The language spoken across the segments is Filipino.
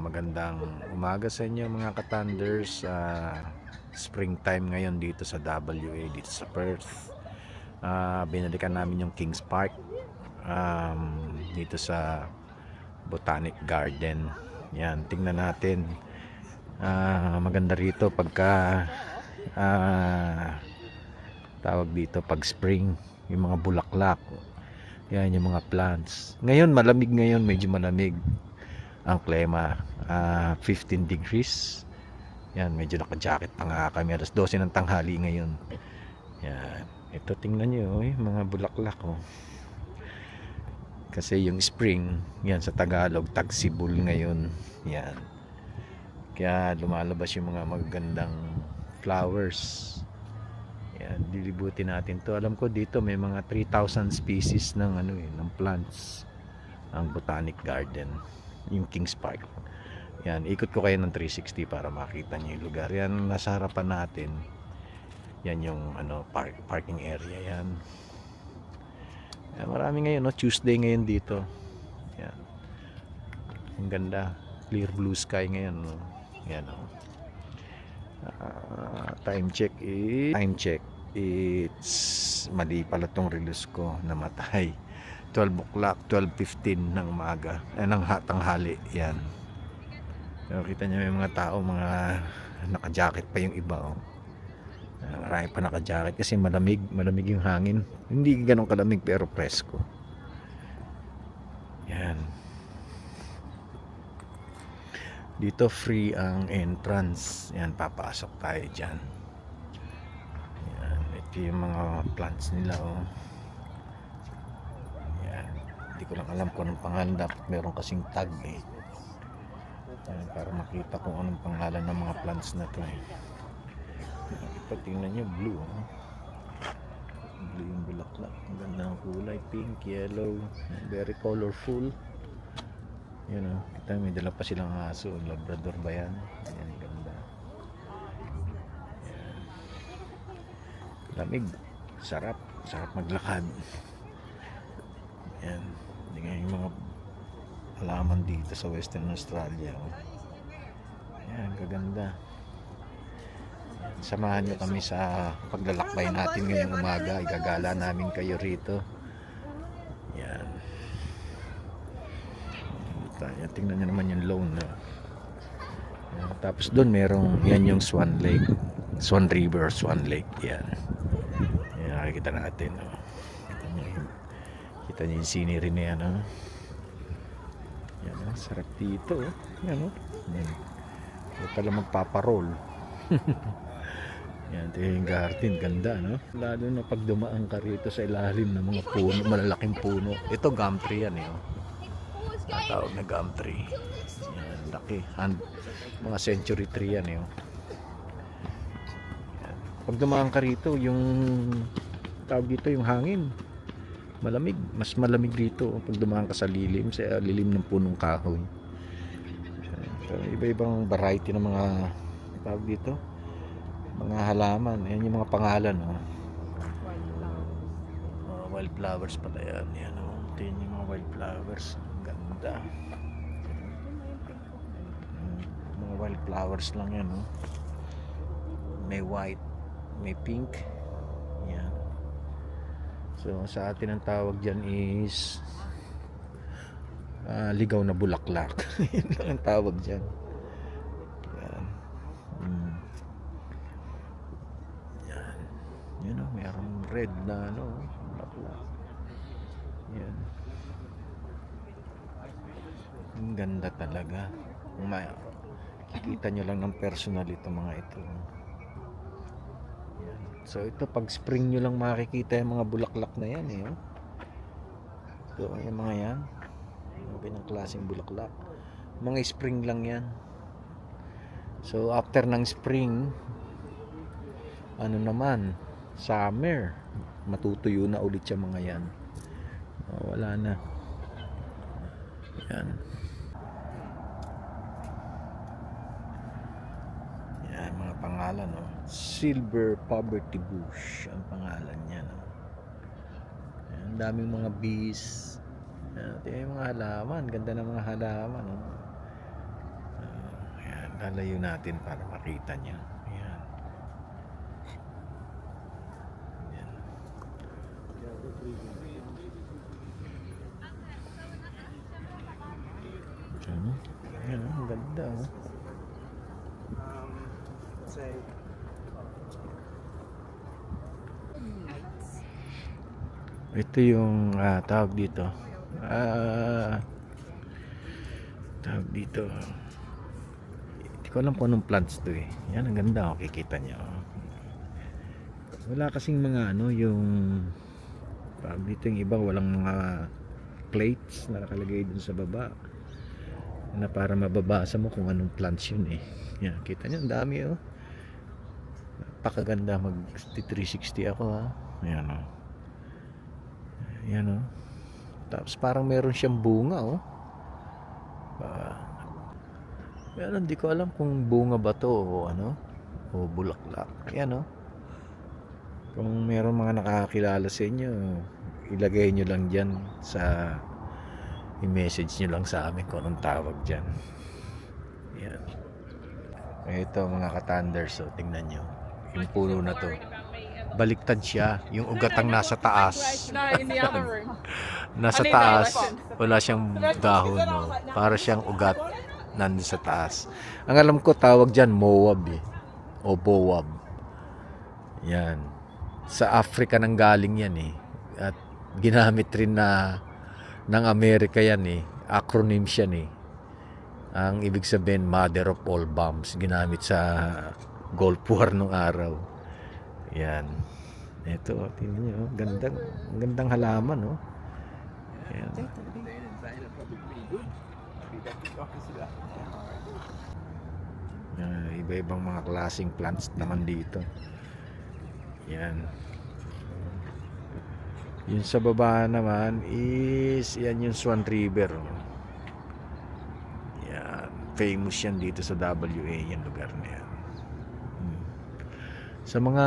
Magandang umaga sa inyo mga ka-thunders. Springtime ngayon dito sa WA, dito sa Perth. Binalikan namin yung Kings Park dito sa Botanic Garden. Yan, tingnan natin. Maganda rito pagka tawag dito pag spring, yung mga bulaklak. Yan yung mga plants. Ngayon malamig, ngayon medyo malamig ang klima. 15 degrees. Yan, medyo naka-jacket pa nga kami. Alas 12 ng tanghali ngayon. Yan. Ito tingnan nyo, mga bulaklak oh. Kasi yung spring, yan sa Tagalog, tagsibol ngayon. Yan. Kaya lumalabas yung mga magagandang flowers. Yan, dilibutin natin to. Alam ko dito may mga 3,000 species ng ng plants ang Botanic Garden, yung Kings Park. Yan, ikot ko kayo ng 360 para makita niyo yung lugar. Yan, nasa harapan natin. Yan yung parking area yan. Yan, marami ngayon, Tuesday ngayon dito. Yan. Ang ganda. Clear blue sky ngayon, Yan, time check. It's mali pala tong release ko, namatay. 12 o'clock, 12:15 ng umaga. Ng tanghali, yan. So, kita nyo may mga tao, mga naka-jacket pa yung iba, marami pa naka-jacket kasi malamig yung hangin. Hindi ganun kalamig pero presko. Yan. Dito free ang entrance. Yan, papasok tayo dyan. Yan, ito yung mga plants nila, Yan. Hindi ko lang alam kung anong pangalan. Dapat meron kasing tag Yan, para makita kung anong pangalan ng mga plants na to Tingnan nyo, blue blue yung bulaklak. Ang ganda ng kulay, pink, yellow, very colorful. Yan kita may dala pa silang aso, Labrador ba yan? Yan, ganda. Yan. Lamig, sarap maglakad. Yan, tingnan yung mga halaman dito sa Western Australia. Yan, kaganda. Samahan nyo kami sa paglalakbay natin ngayong umaga. Igagala namin kayo rito. Yan. Tingnan nyo naman yung lawn. Yan. Tapos doon merong, yan yung Swan Lake. Swan River, Swan Lake. Yan. Yan, nakikita natin. Kita nyo yung scenery na yan. Yan, sarap dito. Yan, Yan. Ito pala magpaparol. Yan, ito yung garden, ganda, Lalo na pag dumaan ka rito sa ilalim ng mga puno, malalaking puno. Ito gum tree yan, Natawag na gum tree. Yan, laki. Mga century tree yan, Yan. Pag dumaan ka rito, yung tawag dito, yung hangin, malamig. Mas malamig dito pag dumaan ka sa lilim ng punong kahoy. So, iba-ibang variety ng mga tawag dito, mga halaman. Ayan yung mga pangalan, wildflowers pala yan. Yan, ito yung mga wildflowers. Ang ganda. Mga wildflowers lang yan, May white, may pink. Yan. So sa atin ang tawag dyan is ligaw na bulaklak. Yan lang ang tawag dyan. Yan. Yan, mayroong red na bulaklak. Yan. Ang ganda talaga. Kikita nyo lang ng personal ito mga ito. Yan. So ito pag spring nyo lang makikita yung mga bulaklak na yan Ito yung mga yan. Yung klaseng bulaklak. Mga spring lang yan. So after ng spring, naman, summer, matutuyo na ulit yung mga yan. Wala na. Yan. Yan, mga pangalan, Silver Poverty Bush ang pangalan niya, Yan, ang daming mga bees. Yan, ito yung mga halaman. Ganda ng mga halaman, Lalayo natin para makita nyo. Ayan. Ayan. Ayan, ang ganda oh. Ito yung tawag dito. Tawag dito. Hindi ko alam kung anong plants to eh. Yan, ang ganda oh, kikita nyo. Wala kasing mga ano, yung tawag dito yung iba, walang mga plates na nakalagay dun sa baba na para mababasa mo kung anong plants yun eh. Yan, kita nyo, ang dami oh. Napakaganda, mag 360 ako ha. Ayan oh. Ayan oh. Tapos parang meron siyang bunga oh. Pero hindi ko alam kung bunga ba to o ano o bulaklak. Ayan oh. Kung meron mga nakakilala sa inyo, ilagay nyo lang dyan sa i-message nyo lang sa amin kung anong tawag dyan. Ayan. Ito mga ka-thunders, so tingnan nyo yung puno na to, baliktad siya, yung ugatang nasa taas. Nasa taas wala siyang dahon no? Para siyang ugat nandun sa taas. Ang alam ko tawag dyan Moab eh, o Boab. Yan, sa Africa nang galing yan eh, at ginamit rin na ng Amerika yan eh, acronym siya eh. Ang ibig sabihin, Mother of all bombs, ginamit sa Gulf War nung araw. Yan. Ito, tingnan nyo, gandang halaman, no? Yan. Iba-ibang mga klaseng plants naman dito. Yan. Yun sa baba naman is, yan yung Swan River. Yan. Famous yan dito sa WA, yung lugar na yan. Sa mga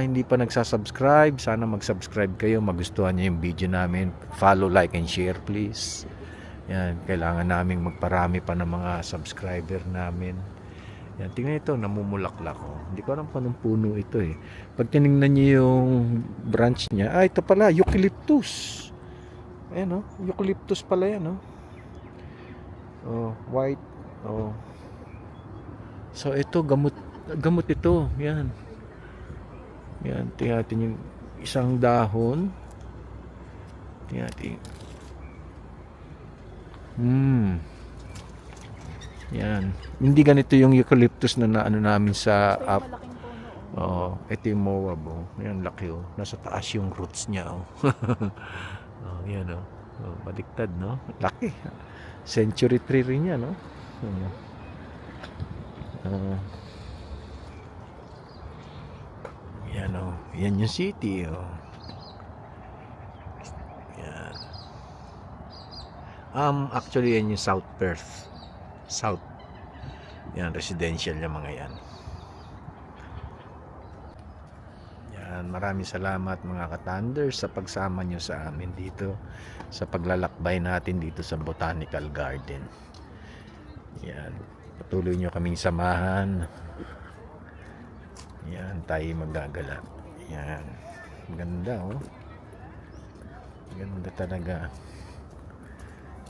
hindi pa nagsasubscribe, sana mag-subscribe kayo, magustuhan niyo yung video namin. Follow, like, and share please. Yan, kailangan naming magparami pa ng mga subscriber namin. Yan, tingnan ito, namumulaklak oh. Hindi ko alam kung anong puno ito eh. Pag tinignan niyo yung branch niya, ito pala, eucalyptus. Ayan oh, eucalyptus pala yan oh. Oh, white. Oh. So ito, gamot ito. Yan. Yan, tingnan natin yung isang dahon. Tingnan natin. Yan. Hindi ganito yung eucalyptus na naano namin sa oh, ito yung Moab oh. Yan, laki oh. Nasa taas yung roots niya oh. Oh, yan oh. Oh, baliktad no. Laki. Century tree rin yan no. Yan oh. Yan yung city oh. Yan. Actually yan yung South Perth. South. Yan, residential yung mga yan. Yan, maraming salamat mga ka-thunders sa pagsama nyo sa amin dito sa paglalakbay natin dito sa Botanical Garden. Yan, patuloy nyo kaming samahan. Yan, tayo magagala. Yan, ganda oh. Ganda talaga.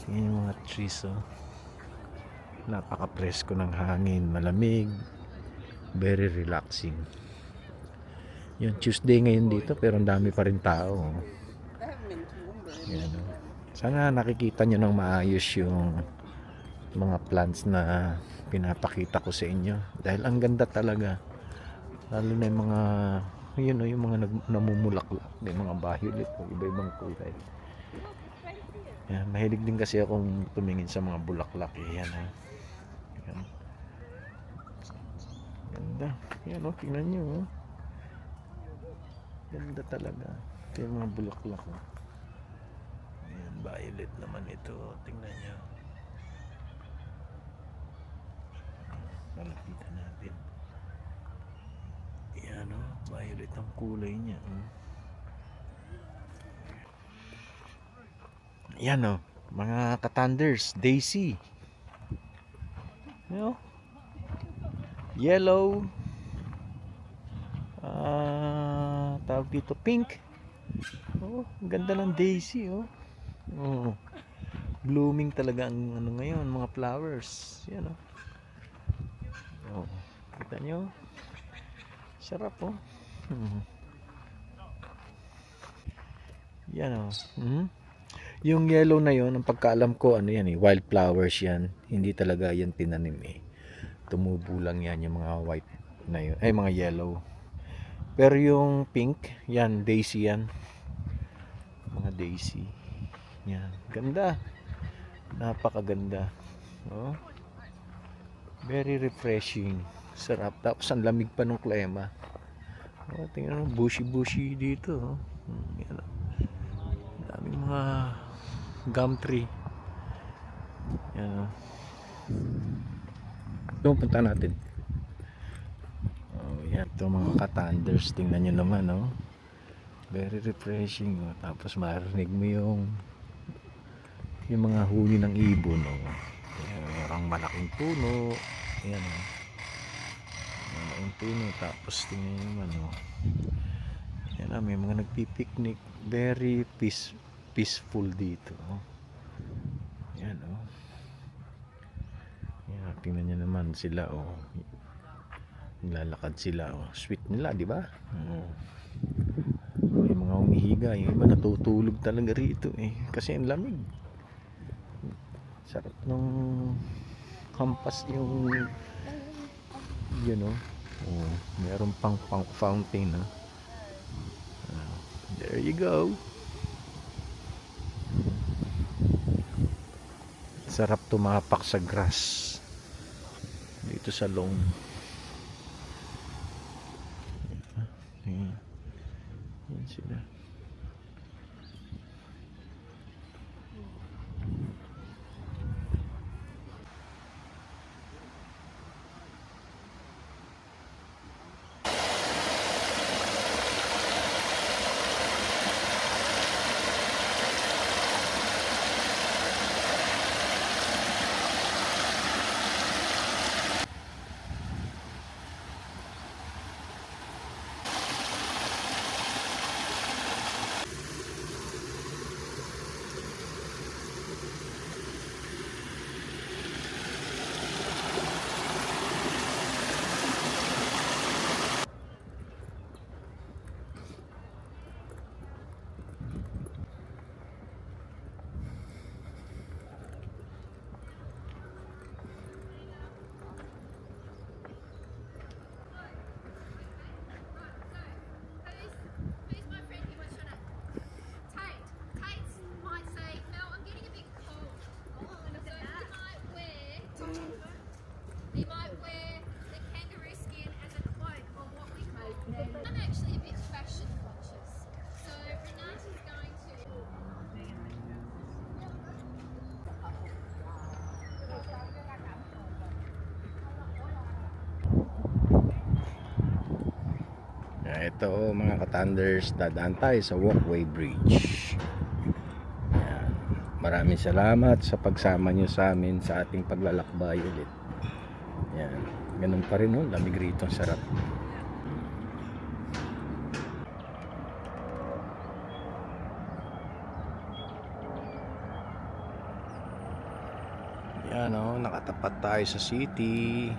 Yan yung mga trees oh. Napaka-presko ng hangin, malamig, very relaxing. Yung Tuesday ngayon dito pero ang dami pa rin tao. Yan, sana nakikita nyo ng maayos yung mga plants na pinapakita ko sa inyo dahil ang ganda talaga, lalo na yung mga yung mga namumulaklak, may mga violet o iba-ibang kulay. Yan, mahilig din kasi akong tumingin sa mga bulaklak yan eh. Yan. Ganda. Yan oh, tingnan nyo oh. Ganda talaga. Ito yung mga bulaklak oh. Ayan, violet naman ito. Tingnan nyo. Lalapitan natin. Ayan oh, violet ang kulay niya oh. Ayan oh, mga ka-thunders, daisy. Ayan oh. yellow, tawag dito pink. Oh, ang ganda ng daisy, oh. Oh, blooming talaga ang ano ngayon, mga flowers. Yan, oh. Oh, kita nyo? Sarap, oh. Yan, oh. Yung yellow na yon, ang pagkaalam ko, ano yan, wildflowers yan. Hindi talaga yan tinanim, tumubo lang yan yung mga white na yun, ay mga yellow. Pero yung pink, yan, daisy yan. Mga daisy. Yan, ganda. Napakaganda. Oh. Very refreshing. Sarap. Tapos ang lamig pa ng klima. Oh, tingnan mo, bushy dito. Oh. Yan. Daming mga gum tree. Yan. Doon punta natin. Oh, yan. Ito mga katanders. Tingnan nyo naman, oh. Very refreshing. Oh. Tapos marinig mo yung mga huni ng ibon, oh. Merong malaking puno. Ayan, oh. Malaking puno. Tapos tingnan nyo naman, oh. Ayan, may mga nagpipiknik. Very peaceful dito, oh. Ayan, oh. Ayan, tingnan nyo naman sila, oh. Naglalakad sila, oh. Sweet nila, di ba? Oh. May mga umihiga. Yung iba natutulog talaga rito, kasi ang lamig. Sarap nung hampas yung yun, oh. Oh, meron pang fountain, oh. There you go. Sarap tumapak sa grass dito sa lawn. Yan sila. You might wear the kangaroo skin as a cloak or what we call I'm actually a bit fashion conscious. So Renata's going to ito mga katanders, dadaan tayo sa walkway bridge. Ayan. Maraming salamat sa pagsama nyo sa amin sa ating paglalakbay ulit. Ayan. Ganun pa rin, oh. Lamig rito, sarap. Ayan, oh. Nakatapat tayo sa city.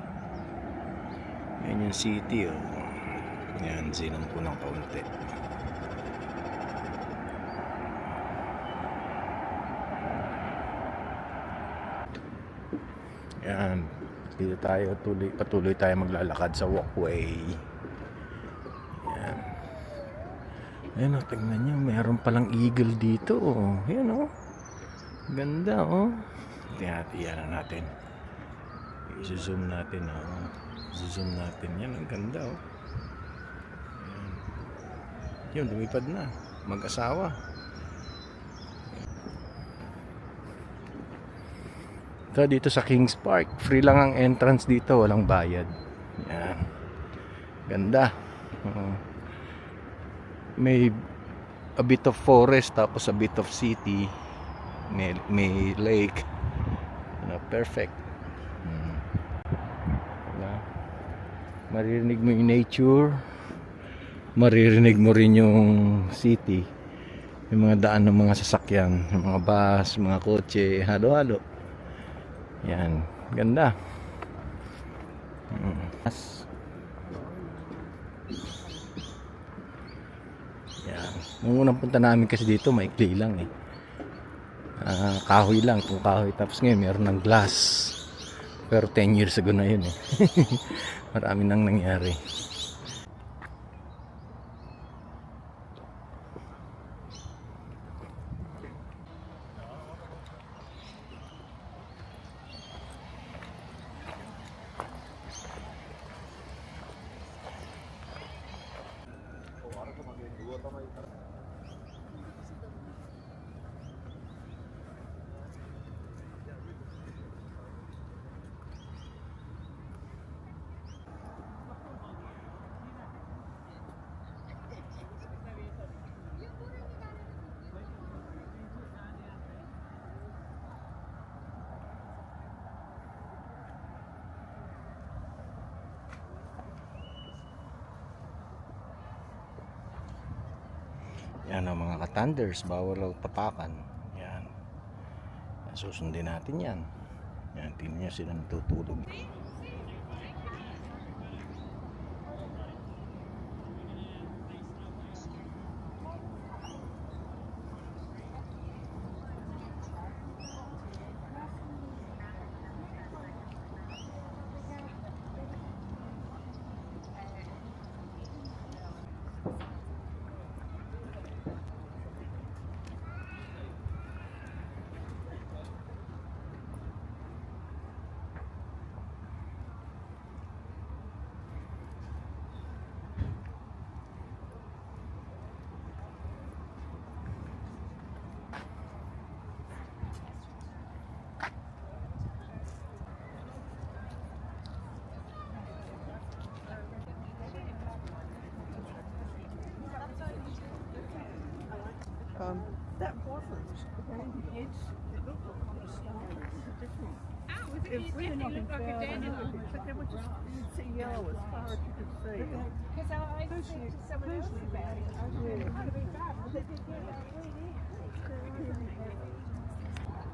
Ayan yung city, oh. Yan, zinom ko ng kaunti. Yan, dito tayo patuloy tayo maglalakad sa walkway. Yan. Ayan, oh, tingnan nyo, mayroon palang eagle dito, oh. Yan, oh. Ganda, oh. Iyan natin. I-zoom natin, oh. I-zoom natin. Yan, ang ganda, oh. Yun, lumipad na. Mag-asawa. Ito dito sa Kings Park. Free lang ang entrance dito. Walang bayad. Yan. Ganda. May a bit of forest tapos a bit of city. May lake. Perfect. Maririnig mo yung nature, maririnig mo rin yung city, yung mga daan ng mga sasakyan, yung mga bus, mga kotse, halo-halo. Yan, ganda. Yan. Nung unang punta namin kasi dito, maikli lang eh. Kahoy lang, kung kahoy. Tapos ngayon, meron ng glass. Pero 10 years ago na yun eh. Marami nang nangyari. Yan ang mga katanders, bawal raw tapakan. Yan. Susundin natin yan. Yan, tingnan niya sila natutulog. That wasn't it looked like a star. It's different. It's really not in fair. But they were just, you'd see yellow as far as you could see. Because I said to someone else about it, I was really kind of bad. They did get that really.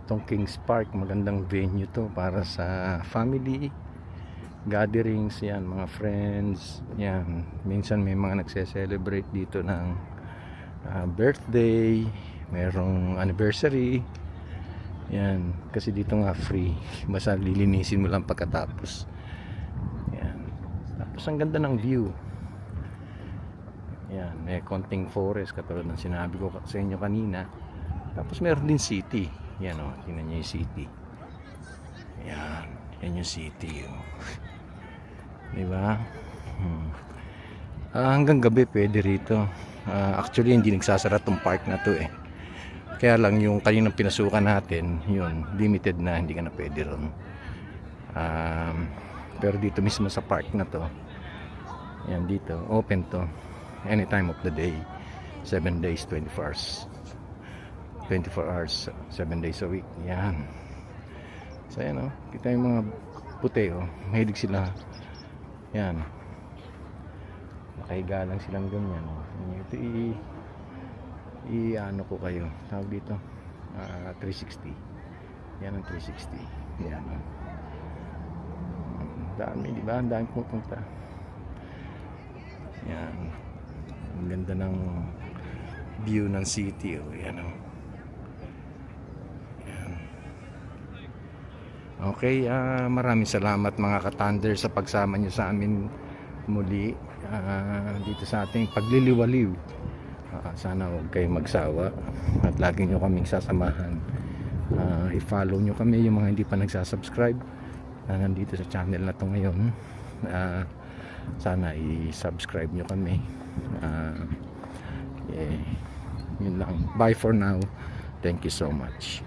Itong Kings Park, magandang venue to para sa family gatherings, yan, mga friends, yan. Minsan may mga nagse-celebrate dito ng birthday, merong anniversary. Yan, kasi dito nga free. Basta lilinisin mo lang pagkatapos. Yan. Tapos ang ganda ng view. Yan, may konting forest katulad ng sinabi ko sa inyo kanina. Tapos meron din city. Yan o, tingnan nyo yung city. Yan, yan yung city o. Diba? Hanggang gabi pwede rito. Actually hindi nagsasara tong park na to eh. Kaya lang yung kaninang pinasukan natin, yun, limited na, hindi ka na pwede ron. Pero dito mismo sa park na to, yan dito, open to any time of the day, 7 days, 24 hours. 24 hours, 7 days a week. Yan. So yan o, kita yung mga puti o, mahilig sila. Yan. Nakahiga lang silang ganyan o. Ito ano ko kayo, tawag dito 360. Yan ang 360. Yan o. Dami, diba? Ang dami pupunta. Yan. Ang ganda ng view ng city o. Yan o. Okay, maraming salamat mga ka-Thunder sa pagsama nyo sa amin muli dito sa ating pagliliwaliw. Sana huwag kayo magsawa at lagi nyo kaming sasamahan. I-follow nyo kami, yung mga hindi pa nagsasubscribe na nandito sa channel na to ngayon. Sana i-subscribe nyo kami. Yun lang. Bye for now. Thank you so much.